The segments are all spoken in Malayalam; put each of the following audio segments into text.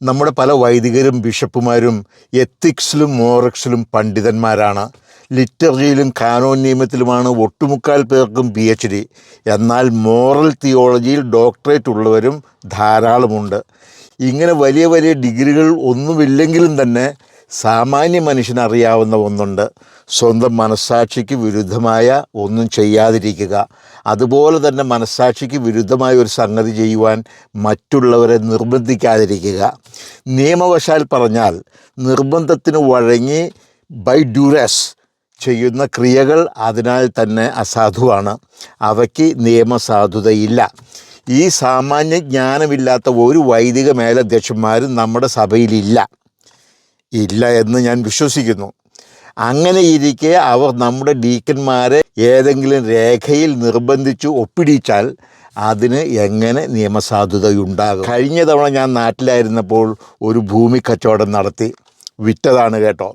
നമ്മുടെ പല വൈദികരും ബിഷപ്പുമാരും എത്തിക്സിലും മോറക്സിലും പണ്ഡിതന്മാരാണ്. ലിറ്റർജിയിലും കാനോൻ നിയമത്തിലുമാണ് ഒട്ടുമുക്കാൽ പേർക്കും PhD. എന്നാൽ മോറൽ തിയോളജിയിൽ ഡോക്ടറേറ്റ് ഉള്ളവരും ധാരാളമുണ്ട്. ഇങ്ങനെ വലിയ വലിയ ഡിഗ്രികൾ ഒന്നുമില്ലെങ്കിലും തന്നെ സാമാന്യ മനുഷ്യനറിയാവുന്ന ഒന്നുണ്ട്: സ്വന്തം മനസ്സാക്ഷിക്ക് വിരുദ്ധമായ ഒന്നും ചെയ്യാതിരിക്കുക. അതുപോലെ തന്നെ മനസ്സാക്ഷിക്ക് വിരുദ്ധമായ ഒരു സംഗതി ചെയ്യുവാൻ മറ്റുള്ളവരെ നിർബന്ധിക്കാതിരിക്കുക. നിയമവശാൽ പറഞ്ഞാൽ നിർബന്ധത്തിന് വഴങ്ങി ബൈ ഡ്യൂറസ് ചെയ്യുന്ന ക്രിയകൾ അതിനാൽ തന്നെ അസാധുവാണ്. അവയ്ക്ക് നിയമസാധുതയില്ല. ഈ സാമാന്യ ജ്ഞാനമില്ലാത്ത ഒരു വൈദിക മേലധ്യക്ഷന്മാരും നമ്മുടെ സഭയിലില്ല എന്ന് ഞാൻ വിശ്വസിക്കുന്നു. അങ്ങനെയിരിക്കെ അവർ നമ്മുടെ ഡീക്കന്മാരെ ഏതെങ്കിലും രേഖയിൽ നിർബന്ധിച്ച് ഒപ്പിടിച്ചാൽ അതിന് എങ്ങനെ നിയമസാധുതയുണ്ടാകും? കഴിഞ്ഞ തവണ ഞാൻ നാട്ടിലായിരുന്നപ്പോൾ ഒരു ഭൂമി കച്ചവടം നടത്തി. വിറ്റതാണ് കേട്ടോ.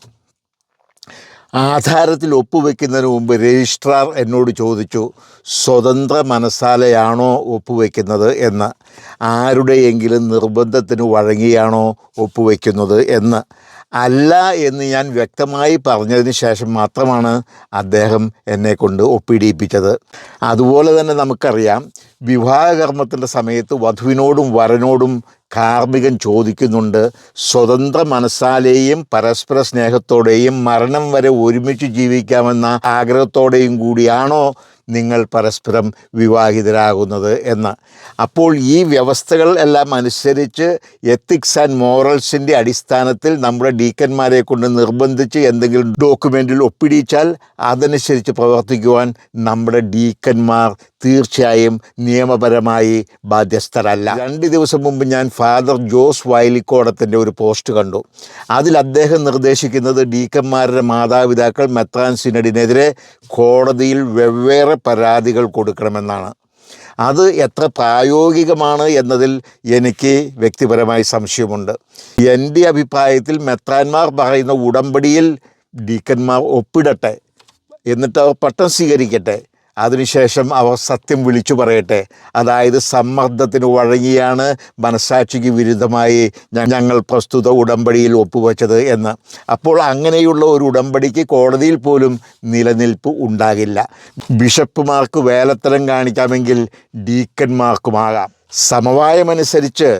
ആധാരത്തിൽ ഒപ്പുവെക്കുന്നതിന് മുമ്പ് രജിസ്ട്രാർ എന്നോട് ചോദിച്ചു, സ്വതന്ത്ര മനസ്സാലെയാണോ ഒപ്പുവെക്കുന്നത് എന്ന്, ആരുടെയെങ്കിലും നിർബന്ധത്തിന് വഴങ്ങിയാണോ ഒപ്പുവെക്കുന്നത് എന്ന്. അല്ല എന്ന് ഞാൻ വ്യക്തമായി പറഞ്ഞതിന് ശേഷം മാത്രമാണ് അദ്ദേഹം എന്നെക്കൊണ്ട് ഒപ്പിടിയിപ്പിച്ചത്. അതുപോലെ തന്നെ നമുക്കറിയാം, വിവാഹകർമ്മത്തിൻ്റെ സമയത്ത് വധുവിനോടും വരനോടും കാർമ്മികൻ ചോദിക്കുന്നുണ്ട്, സ്വതന്ത്ര മനസ്സാലെയും പരസ്പര സ്നേഹത്തോടെയും മരണം വരെ ഒരുമിച്ച് ജീവിക്കാമെന്ന ആഗ്രഹത്തോടെയും കൂടിയാണോ നിങ്ങൾ പരസ്പരം വിവാഹിതരാകുന്നത് എന്ന്. അപ്പോൾ ഈ വ്യവസ്ഥകൾ എല്ലാം അനുസരിച്ച് എത്തിക്സ് ആൻഡ് മോറൽസിൻ്റെ അടിസ്ഥാനത്തിൽ നമ്മുടെ ഡീക്കന്മാരെ കൊണ്ട് നിർബന്ധിച്ച് എന്തെങ്കിലും ഡോക്യുമെൻറ്റിൽ ഒപ്പിടിച്ചാൽ അതനുസരിച്ച് പ്രവർത്തിക്കുവാൻ നമ്മുടെ ഡീക്കന്മാർ തീർച്ചയായും നിയമപരമായി ബാധ്യസ്ഥരല്ല. 2 ദിവസം മുമ്പ് ഞാൻ ഫാദർ ജോസ് വയലിക്കോടത്തിൻ്റെ ഒരു പോസ്റ്റ് കണ്ടു. അതിൽ അദ്ദേഹം നിർദ്ദേശിക്കുന്നത് ഡീക്കന്മാരുടെ മാതാപിതാക്കൾ മെത്രാൻ സിനഡിനെതിരെ കോടതിയിൽ വെവ്വേറെ പരാതികൾ കൊടുക്കണമെന്നാണ്. അത് എത്ര പ്രായോഗികമാണ് എന്നതിൽ എനിക്ക് വ്യക്തിപരമായി സംശയമുണ്ട്. എൻ്റെ അഭിപ്രായത്തിൽ മെത്രാന്മാർ പറയുന്ന ഉടമ്പടിയിൽ ഡീക്കന്മാർ ഒപ്പിടട്ടെ, എന്നിട്ട് അവർ പട്ടം സ്വീകരിക്കട്ടെ. അതിനുശേഷം അവർ സത്യം വിളിച്ചു പറയട്ടെ. അതായത് സമ്മർദ്ദത്തിന് വഴങ്ങിയാണ് മനസ്സാക്ഷിക്ക് വിരുദ്ധമായി ഞങ്ങൾ പ്രസ്തുത ഉടമ്പടിയിൽ ഒപ്പുവെച്ചത് എന്ന്. അപ്പോൾ അങ്ങനെയുള്ള ഒരു ഉടമ്പടിക്ക് കോടതിയിൽ പോലും നിലനിൽപ്പ് ഉണ്ടാകില്ല. ബിഷപ്പുമാർക്ക് വേലത്തരം കാണിക്കാമെങ്കിൽ ഡീക്കന്മാർക്കുമാകാം. സമവായമനുസരിച്ച്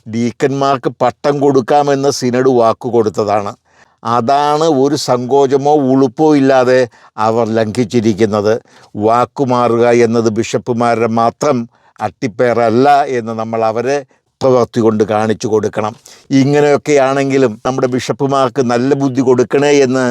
ഡീക്കന്മാർക്ക് പട്ടം കൊടുക്കാമെന്ന് സിനഡ് വാക്കുകൊടുത്തതാണ്. അതാണ് ഒരു സങ്കോചമോ ഉളുപ്പോ ഇല്ലാതെ അവർ ലംഘിച്ചിരിക്കുന്നത്. വാക്കുമാറുക എന്നത് ബിഷപ്പുമാരുടെ മാത്രം അട്ടിപ്പേറല്ല എന്ന് നമ്മൾ അവരെ പ്രവൃത്തി കൊണ്ട് കാണിച്ചു കൊടുക്കണം. ഇങ്ങനെയൊക്കെയാണെങ്കിലും നമ്മുടെ ബിഷപ്പുമാർക്ക് നല്ല ബുദ്ധി കൊടുക്കണേ എന്ന്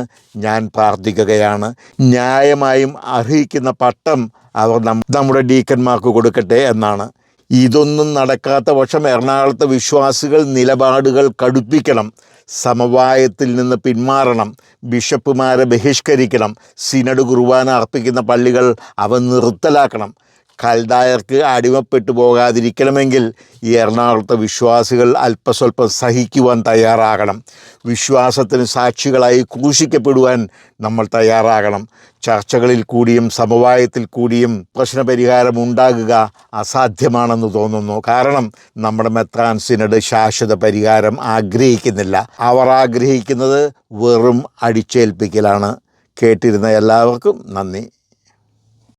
ഞാൻ പ്രാർത്ഥിക്കുകയാണ്. ന്യായമായും അർഹിക്കുന്ന പട്ടം അവർ നമ്മുടെ ഡീക്കന്മാർക്ക് കൊടുക്കട്ടെ എന്നാണ്. ഇതൊന്നും നടക്കാത്ത പക്ഷം എറണാകുളത്തെ വിശ്വാസികൾ നിലപാടുകൾ കടുപ്പിക്കണം. സമവായത്തിൽ നിന്ന് പിന്മാറണം. ബിഷപ്പുമാരെ ബഹിഷ്കരിക്കണം. സിനഡ് കുർബാന അർപ്പിക്കുന്ന പള്ളികൾ അവ നിർത്തലാക്കണം. കൽദായർക്ക് അടിമപ്പെട്ടു പോകാതിരിക്കണമെങ്കിൽ ഈ എറണാകുളത്തെ വിശ്വാസികൾ അല്പസ്വല്പം സഹിക്കുവാൻ തയ്യാറാകണം. വിശ്വാസത്തിന് സാക്ഷികളായി ക്രൂശിക്കപ്പെടുവാൻ നമ്മൾ തയ്യാറാകണം. ചർച്ചകളിൽ കൂടിയും സമവായത്തിൽ കൂടിയും പ്രശ്നപരിഹാരം ഉണ്ടാകുക അസാധ്യമാണെന്ന് തോന്നുന്നു. കാരണം നമ്മുടെ മെത്രാൻ സിനഡ് ശാശ്വത പരിഹാരം ആഗ്രഹിക്കുന്നില്ല. അവർ ആഗ്രഹിക്കുന്നത് വെറും അടിച്ചേൽപ്പിക്കലാണ്. കേട്ടിരുന്ന എല്ലാവർക്കും നന്ദി.